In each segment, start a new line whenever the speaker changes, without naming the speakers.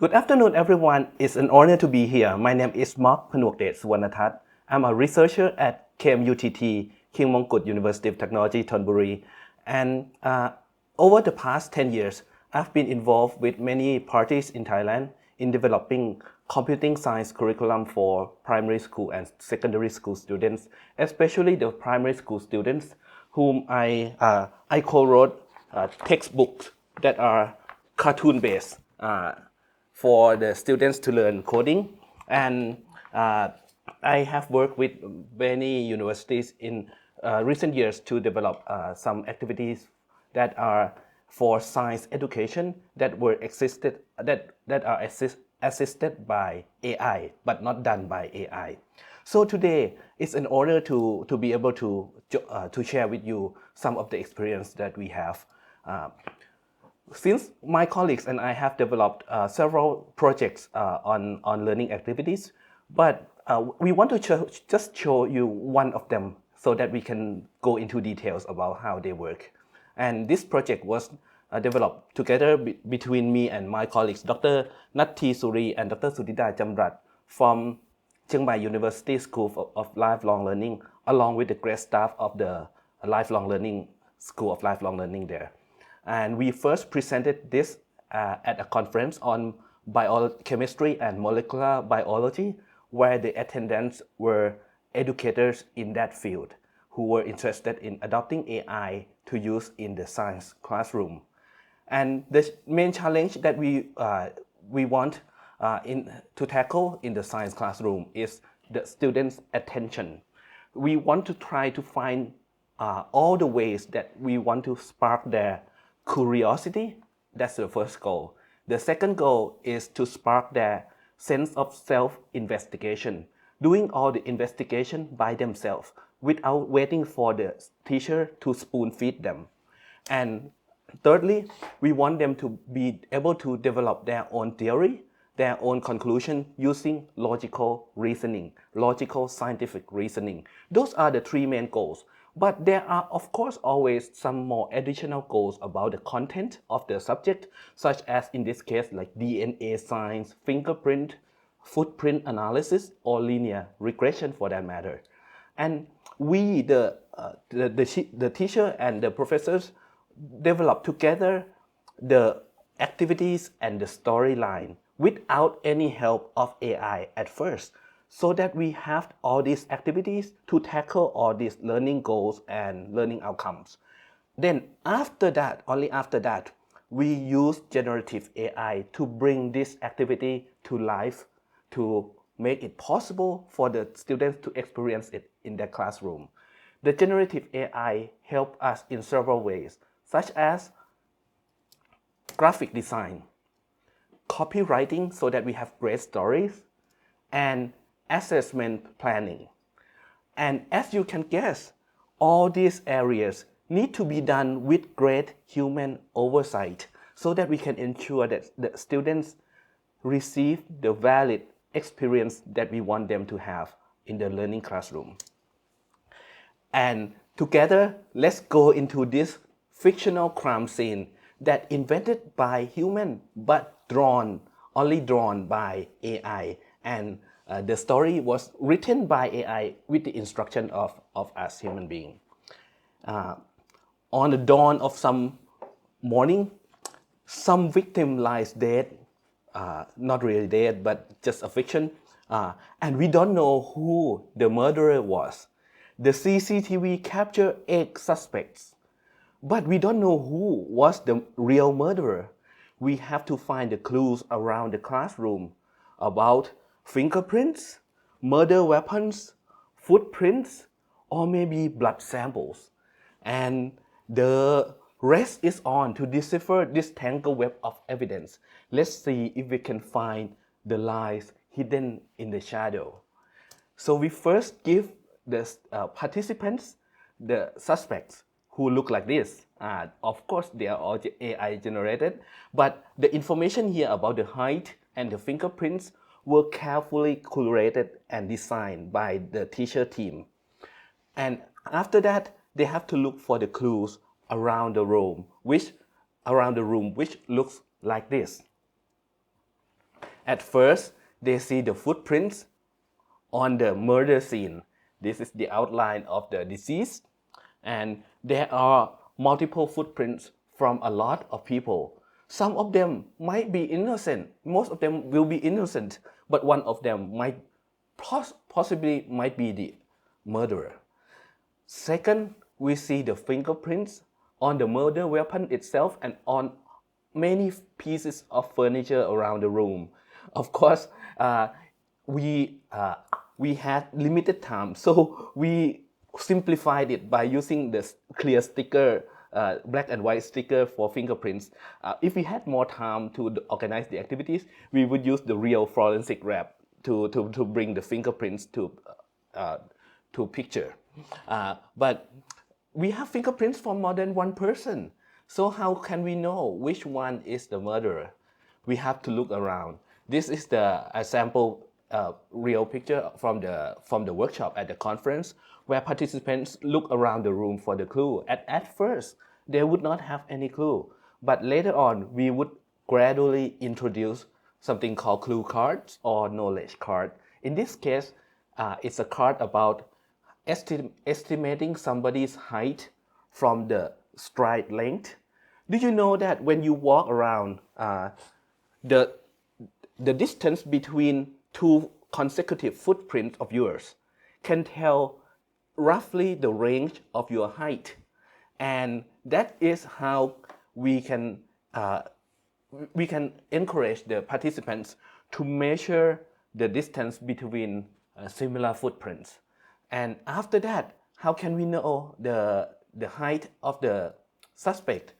Good afternoon, everyone. It's an honor to be here. My name is Panuakdet Suwannatat. I'm a researcher at KMUTT, King Mongkut University of Technology, Thonburi. And over the past 10 years, I've been involved with many parties in Thailand in developing computing science curriculum for primary school and secondary school students, especially the primary school students whom I co-wrote textbooks that are cartoon-based for the students to learn coding. And I have worked with many universities in recent years to develop some activities that are for science education that are assisted by AI, but not done by AI. So today, it's an honor to be able to share with you some of the experience that we have. Since my colleagues and I have developed several projects on learning activities, but we want to just show you one of them so that we can go into details about how they work. And this project was developed together between me and my colleagues, Dr. Natti Suri and Dr. Sudhida Jamrat from Chiang Mai University School of Lifelong Learning, along with the great staff of the Lifelong Learning School of Lifelong Learning there. And we first presented this at a conference on biochemistry and molecular biology, where the attendants were educators in that field who were interested in adopting AI to use in the science classroom. And the main challenge that we want to tackle in the science classroom is the students' attention. We want to try to find all the ways that we want to spark their curiosity. That's the first goal. The second goal is to spark their sense of self-investigation, doing all the investigation by themselves without waiting for the teacher to spoon-feed them. And thirdly, we want them to be able to develop their own theory, their own conclusion using logical reasoning, logical scientific reasoning. Those are the three main goals. But there are, of course, always some more additional goals about the content of the subject, such as in this case, like DNA science, fingerprint, footprint analysis, or linear regression for that matter. And we, the teacher and the professors, develop together the activities and the storyline without any help of AI at first, so that we have all these activities to tackle all these learning goals and learning outcomes. Then after that, only after that, we use generative AI to bring this activity to life, to make it possible for the students to experience it in their classroom. The generative AI help us in several ways, such as graphic design, copywriting so that we have great stories, and assessment planning. And as you can guess, all these areas need to be done with great human oversight so that we can ensure that the students receive the valid experience that we want them to have in the learning classroom. And together, let's go into this fictional crime scene that invented by human but only drawn by AI. And the story was written by AI with the instruction of us human beings. On the dawn of some morning, some victim lies dead, not really dead, but just a fiction, and we don't know who the murderer was. The CCTV captured 8 suspects, but we don't know who was the real murderer. We have to find the clues around the classroom about fingerprints, murder weapons, footprints, or maybe blood samples. And the rest is on to decipher this tangled web of evidence. Let's see if we can find the lies hidden in the shadow. So we first give the participants the suspects who look like this. Of course, they are all AI generated, but the information here about the height and the fingerprints were carefully curated and designed by the teacher team. And after that, they have to look for the clues around the room, which looks like this. At first, they see the footprints on the murder scene. This is the outline of the deceased, and there are multiple footprints from a lot of people. Some of them might be innocent. Most of them will be innocent, but one of them might possibly might be the murderer. Second, we see the fingerprints on the murder weapon itself and on many pieces of furniture around the room. Of course, we had limited time, so we simplified it by using the clear sticker, black and white sticker for fingerprints. If we had more time to organize the activities, we would use the real forensic wrap to bring the fingerprints to picture. But we have fingerprints from more than one person. So how can we know which one is the murderer? We have to look around. This is a sample real picture from the workshop at the conference, where participants look around the room for the clue. At first, they would not have any clue, but later on, we would gradually introduce something called clue cards or knowledge card. In this case, it's a card about estimating somebody's height from the stride length. Do you know that when you walk around, the distance between two consecutive footprints of yours can tell roughly the range of your height, and that is how we can encourage the participants to measure the distance between similar footprints. And after that, how can we know the height of the suspect?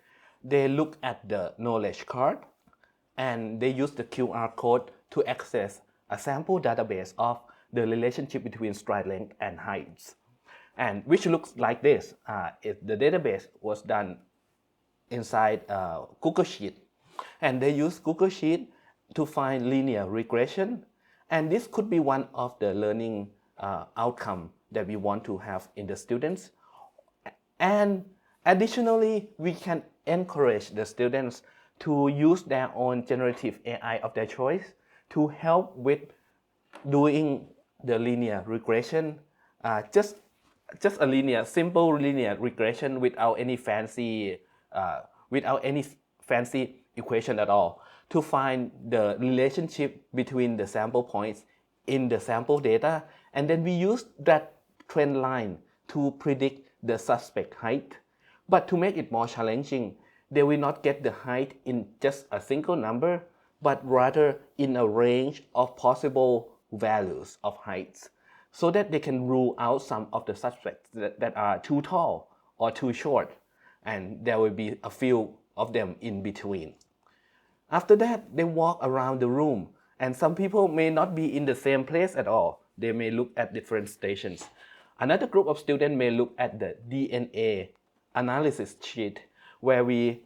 They look at the knowledge card and they use the QR code to access a sample database of the relationship between stride length and heights, and which looks like this. The database was done inside Google Sheet, and they use Google Sheet to find linear regression, and this could be one of the learning outcome that we want to have in the students. And additionally, we can encourage the students to use their own generative AI of their choice to help with doing the linear regression, just a simple linear regression without any fancy equation at all, to find the relationship between the sample points in the sample data, and then we use that trend line to predict the suspect height. But to make it more challenging, they will not get the height in just a single number, but rather in a range of possible values of heights, so that they can rule out some of the suspects that are too tall or too short, and there will be a few of them in between. After that, they walk around the room, and some people may not be in the same place at all. They may look at different stations. Another group of students may look at the DNA analysis sheet, where we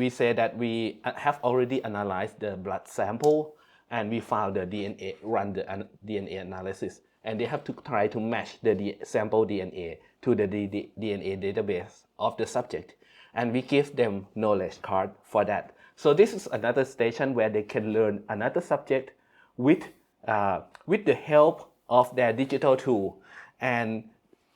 say that we have already analyzed the blood sample and we found the DNA, run the DNA analysis, and they have to try to match the sample DNA to the DNA database of the subject, and we give them knowledge card for that. So this is another station where they can learn another subject with the help of their digital tool. And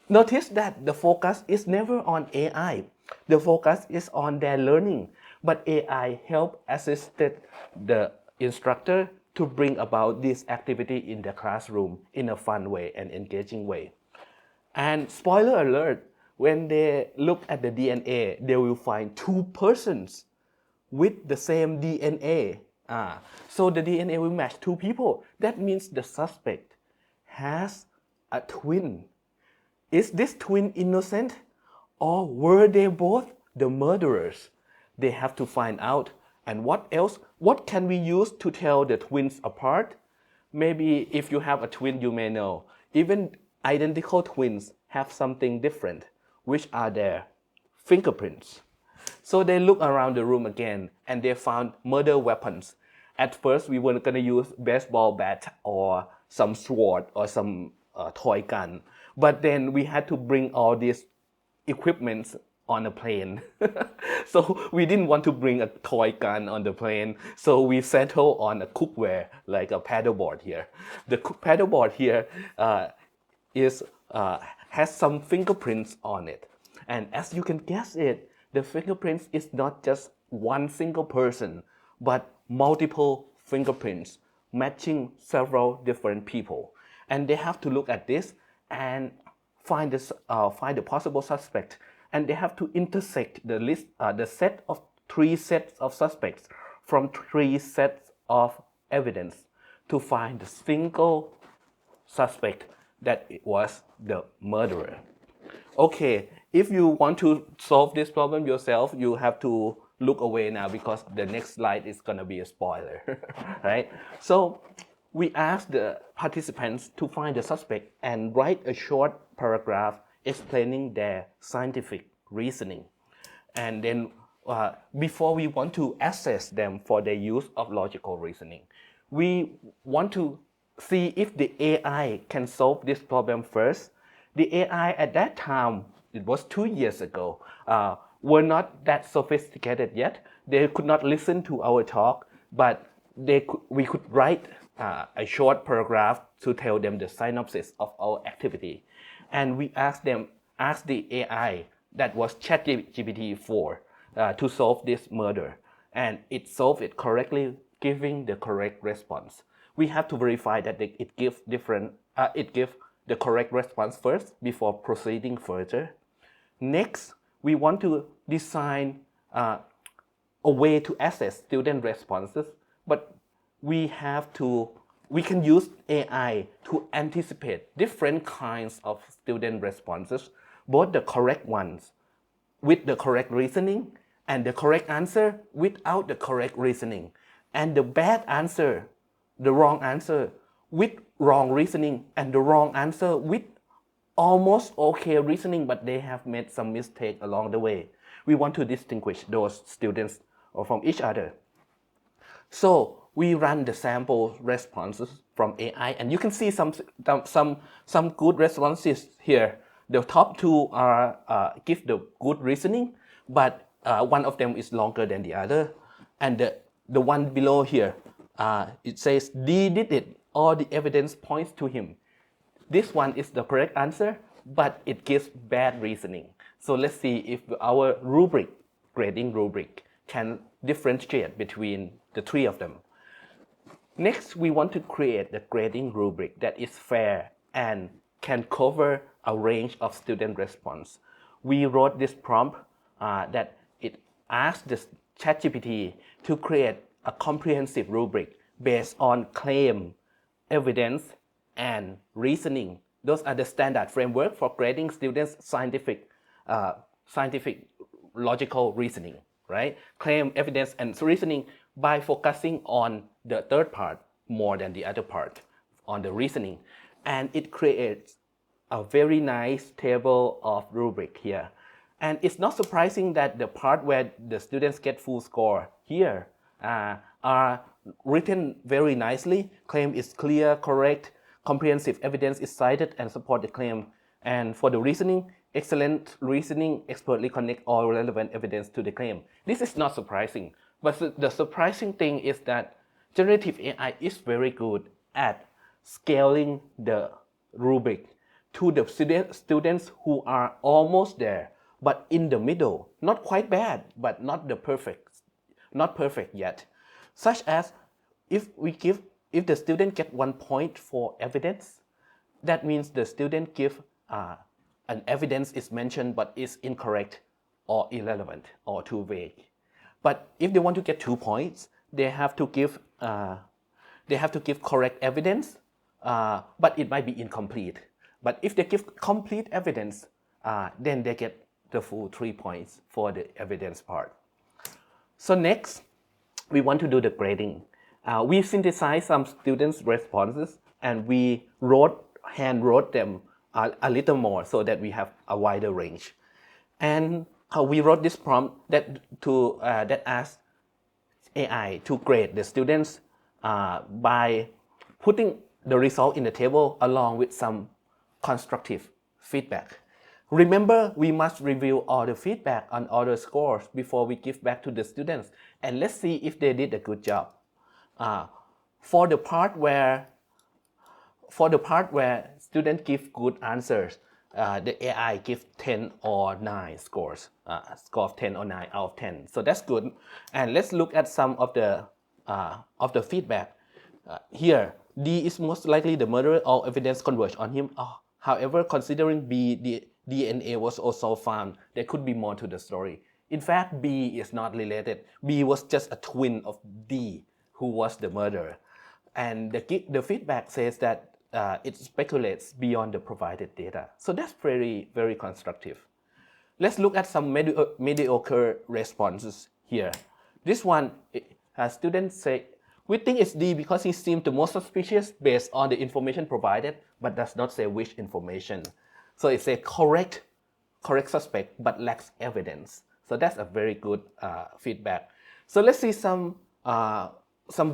notice that the focus is never on AI. The focus is on their learning, but AI help assisted the instructor to bring about this activity in the classroom in a fun way and engaging way. And spoiler alert, when they look at the DNA, they will find two persons with the same DNA. So the DNA will match two people. That means the suspect has a twin. Is this twin innocent, or were they both the murderers? They have to find out. And what else? What can we use to tell the twins apart? Maybe if you have a twin, you may know. Even identical twins have something different, which are their fingerprints. So they look around the room again, and they found murder weapons. At first, we were going to use baseball bat or some sword or some toy gun. But then we had to bring all these equipments on a plane. So we didn't want to bring a toy gun on the plane, so we settled on a cookware like a paddleboard here. The paddleboard here is has some fingerprints on it, and as you can guess it, the fingerprints is not just one single person, but multiple fingerprints matching several different people, and they have to look at this and find the possible suspect, and they have to intersect the set of 3 sets of suspects from 3 sets of evidence to find the single suspect that it was the murderer. Okay, if you want to solve this problem yourself, you have to look away now because the next slide is going to be a spoiler, right? So we asked the participants to find the suspect and write a short paragraph explaining their scientific reasoning. And then before we want to assess them for their use of logical reasoning, we want to see if the AI can solve this problem first. The AI at that time, it was 2 years ago, were not that sophisticated yet. They could not listen to our talk, but we could write a short paragraph to tell them the synopsis of our activity. And we asked the AI, that was ChatGPT-4, to solve this murder. And it solved it correctly, giving the correct response. We have to verify that it gives the correct response first before proceeding further. Next, we want to design a way to assess student responses, but we can use AI to anticipate different kinds of student responses, both the correct ones with the correct reasoning and the correct answer without the correct reasoning, and the bad answer, the wrong answer with wrong reasoning, and the wrong answer with almost okay reasoning, but they have made some mistake along the way. We want to distinguish those students from each other. So we run the sample responses from AI, and you can see some good responses here. The top 2 are give the good reasoning, but one of them is longer than the other, and the one below here, it says D did it. All the evidence points to him. This one is the correct answer, but it gives bad reasoning. So let's see if our grading rubric, can differentiate between the 3 of them. Next, we want to create the grading rubric that is fair and can cover a range of student response. We wrote this prompt that it asked the ChatGPT to create a comprehensive rubric based on claim, evidence, and reasoning. Those are the standard framework for grading students' scientific logical reasoning, right? Claim, evidence, and reasoning by focusing on the third part more than the other part, on the reasoning. And it creates a very nice table of rubric here. And it's not surprising that the part where the students get full score here are written very nicely. Claim is clear, correct, comprehensive evidence is cited and support the claim. And for the reasoning, excellent reasoning expertly connect all relevant evidence to the claim. This is not surprising, but the surprising thing is that generative AI is very good at scaling the rubric to the students who are almost there, but in the middle, not quite bad, but not perfect yet. Such as if the student get 1 point for evidence, that means the student give an evidence is mentioned but is incorrect or irrelevant or too vague. But if they want to get 2 points, they have to give correct evidence, but it might be incomplete. But if they give complete evidence, then they get the full 3 points for the evidence part. So next, we want to do the grading. We synthesized some students' responses and we hand wrote them a little more so that we have a wider range. And we wrote this prompt that asks AI to grade the students by putting the result in the table along with some constructive feedback. Remember, we must review all the feedback on all the scores before we give back to the students, and let's see if they did a good job. For the part where students give good answers, the AI gives 10 or 9 scores, score of 10 or 9 out of 10. So that's good. And let's look at some of the feedback. Here, D is most likely the murderer. All evidence converge on him. However, considering B, the DNA was also found, there could be more to the story. In fact, B is not related. B was just a twin of D, who was the murderer. And the feedback says that it speculates beyond the provided data. So that's very, very constructive. Let's look at some mediocre responses here. This one, students say, we think it's D because he seemed the most suspicious based on the information provided, but does not say which information. So it's a correct suspect, but lacks evidence. So that's a very good feedback. So let's see some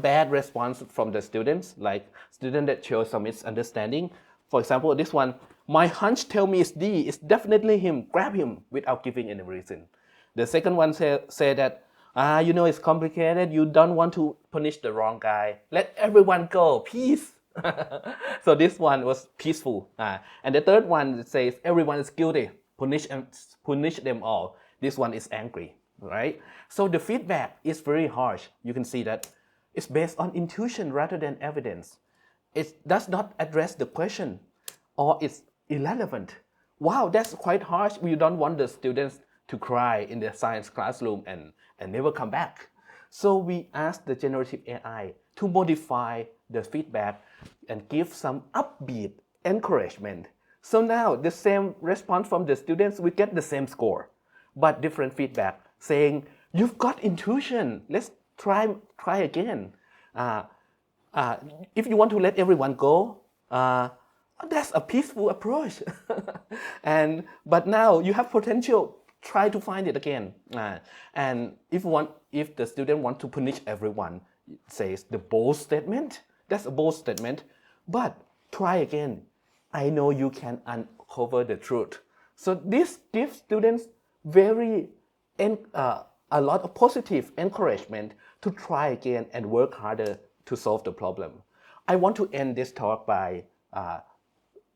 bad response from the students, like student that shows some misunderstanding. For example, this one, my hunch tell me it's D, it's definitely him, grab him without giving any reason. The second one say that, it's complicated, you don't want to punish the wrong guy, let everyone go, peace. So this one was peaceful. And the third one says everyone is guilty, punish them all. This one is angry, right? So the feedback is very harsh. You can see that it's based on intuition rather than evidence. It does not address the question, or it's irrelevant. Wow, that's quite harsh. We don't want the students to cry in the science classroom and never come back. So we asked the generative AI to modify the feedback and give some upbeat encouragement. So now the same response from the students, we get the same score, but different feedback saying, you've got intuition, let's try again. If you want to let everyone go, that's a peaceful approach. But now you have potential, try to find it again. And if the student wants to punish everyone, it says the bold statement, that's a bold statement, but try again. I know you can uncover the truth. So this gives students a lot of positive encouragement to try again and work harder to solve the problem. I want to end this talk by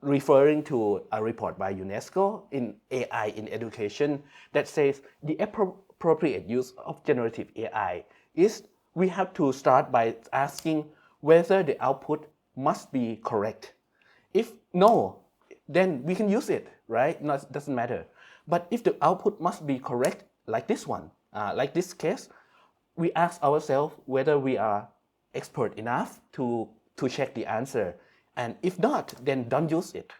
referring to a report by UNESCO in AI in education that says the appropriate use of generative AI is we have to start by asking whether the output must be correct. If no, then we can use it, right? No, it doesn't matter. But if the output must be correct, like this one, like this case, we ask ourselves whether we are expert enough to check the answer. And if not, then don't use it.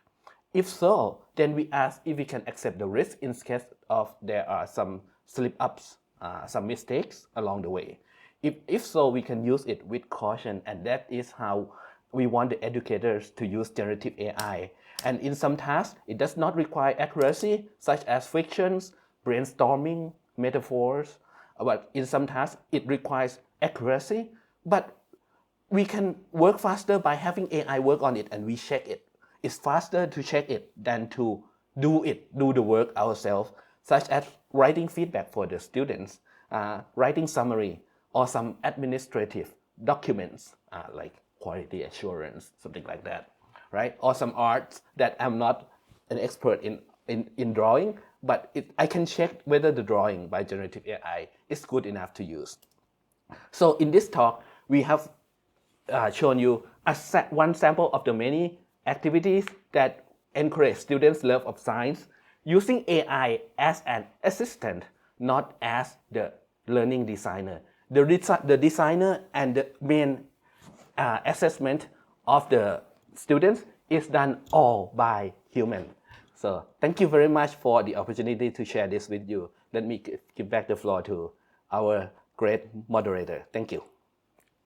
If so, then we ask if we can accept the risk in case of there are some slip-ups, some mistakes along the way. If so, we can use it with caution, and that is how we want the educators to use generative AI. And in some tasks, it does not require accuracy, such as frictions, brainstorming, metaphors. But in some tasks, it requires accuracy, but we can work faster by having AI work on it and we check it. It's faster to check it than to do the work ourselves, such as writing feedback for the students, writing summary, or some administrative documents like quality assurance, something like that, right? Or some arts that I'm not an expert in drawing, but I can check whether the drawing by generative AI is good enough to use. So in this talk, we have shown you one sample of the many activities that encourage students' love of science using AI as an assistant, not as the learning designer. The designer and the main assessment of the students is done all by human. So thank you very much for the opportunity to share this with you. Let me give back the floor to our great moderator. Thank you.